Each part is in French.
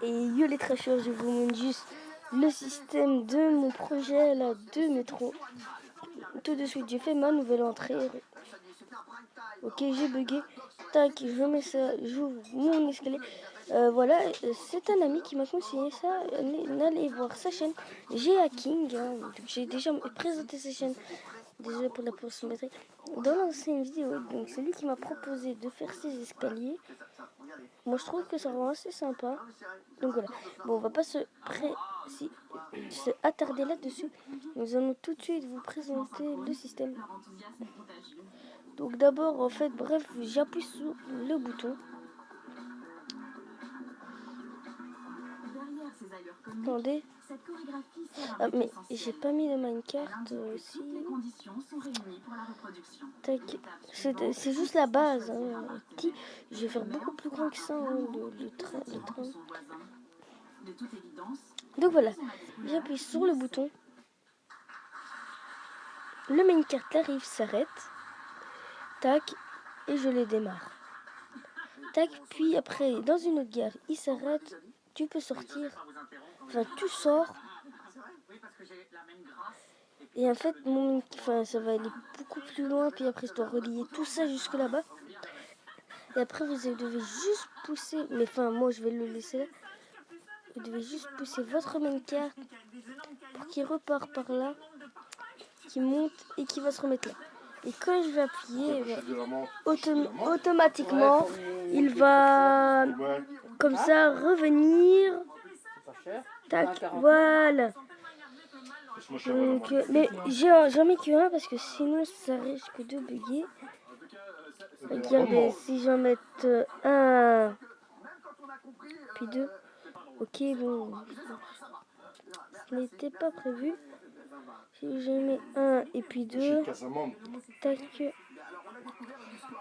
Et yo les trashers, je vous montre juste le système de mon projet là de métro. Tout de suite, j'ai fait ma nouvelle entrée. Ok, j'ai bugué. Tac, je mets ça, j'ouvre mon escalier. Voilà, c'est un ami qui m'a conseillé ça. Allez voir sa chaîne. J'ai Hacking. Hein, j'ai déjà présenté sa chaîne. Désolé pour la pause métrique. Dans l'ancienne vidéo, donc c'est lui qui m'a proposé de faire ces escaliers. Moi je trouve que ça rend assez sympa. Donc voilà. Bon, on va pas se attarder là-dessus. Nous allons tout de suite vous présenter le système. Donc d'abord, en fait, bref, j'appuie sur le bouton. Attendez. Ah, mais j'ai pas mis de Minecraft aussi. Tac. C'est juste la base. Hein. Je vais faire beaucoup plus grand que ça, hein, le train. Donc voilà, j'appuie sur le bouton. Le Minecraft arrive, s'arrête. Tac. Et je le démarre. Tac. Puis après, dans une autre gare, il s'arrête. Tu peux sortir. Enfin, tu sors. Et en fait, ça va aller beaucoup plus loin. Puis après, je dois relier tout ça jusque là-bas. Et après, vous devez juste pousser. Mais enfin, moi, je vais le laisser là. Vous devez juste pousser votre Minecraft pour qu'il repart par là, qui monte et qui va se remettre là. Et quand je vais appuyer, automatiquement, il va comme ça revenir. Tac, voilà. Donc, mais j'en mets que un parce que sinon ça risque de bugger. Regardez, si j'en mets un, puis deux. Ok, bon, ce n'était pas prévu. Si j'en mets un et puis deux, tac,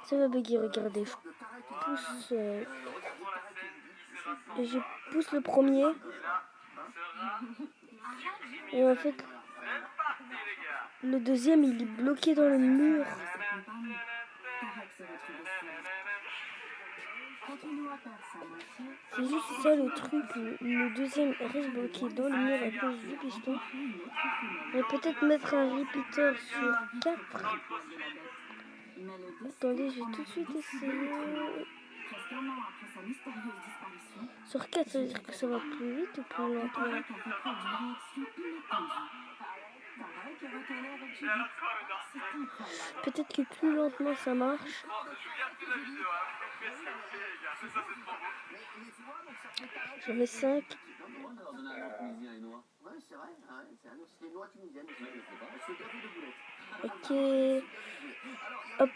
ça va bugger. Regardez, je pousse le premier. Et en fait, le deuxième, il est bloqué dans le mur. C'est juste ça le truc. Le deuxième reste bloqué dans le mur à cause du piston. On va peut-être mettre un repeater sur 4. Attendez, je vais tout de suite essayer. Sur 4, ça veut dire que ça va plus vite ou plus lentement? Peut-être que plus lentement ça marche. J'en mets 5. Ok. Hop.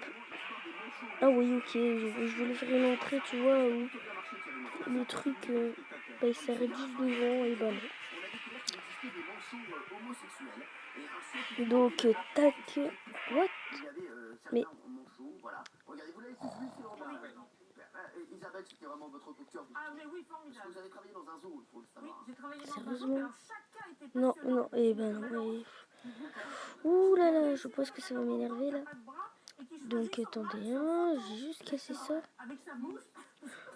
Ah oui, ok. Je voulais faire une entrée, tu vois, où le truc, il s'arrête juste devant et ben non. Donc, tac. What? Mais... Isabelle, c'était vraiment votre coup de cœur. Ah, mais oui, formidable. Parce que vous avez travaillé dans un zoo, il faut le savoir. Oui, j'ai travaillé dans un zoo, alors chacun était passionnant. Non, et ben non, ouh là là, je pense que ça va m'énerver là. Donc attendez, hein, j'ai juste cassé ça.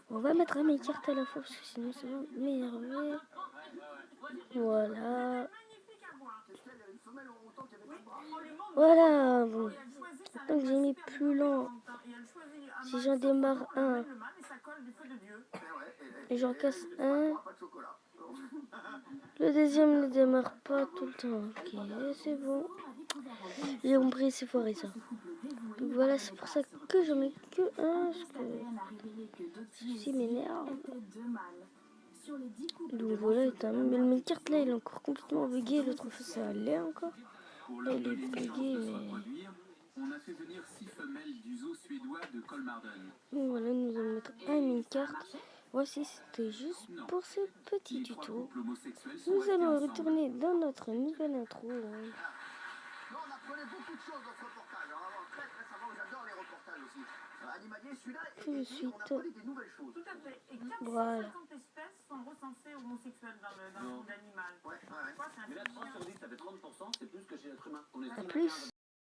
On va mettre un Minecraft à la fois parce que sinon ça va m'énerver. Voilà. Voilà, bon. Tant que j'ai mis plus lent, si j'en démarre un et j'en casse un, le deuxième ne démarre pas tout le temps. Ok, c'est bon. J'ai compris, c'est foiré ça. Donc voilà, c'est pour ça que j'en mets que un, parce que ceci m'énerve. Donc voilà, mais le Minecraft là il est encore complètement bugué, l'autre fois ça allait encore. Là il est bugué, mais... Donc voilà, nous allons mettre un Minecraft. Voici, c'était juste pour ce petit tuto. Nous allons retourner dans notre nouvelle intro. On apprenait beaucoup de choses dans ce reportage. Alors, très récemment, j'adore les reportages aussi. Animalier, celui-là, Tout de suite. on apprenait des nouvelles choses. Tout à fait. Et 450 voilà. espèces sont recensées homosexuelles dans le monde animal. Ouais. Mais là, 3 sur 10, ça fait 30%, c'est plus que chez l'être humain. À plus.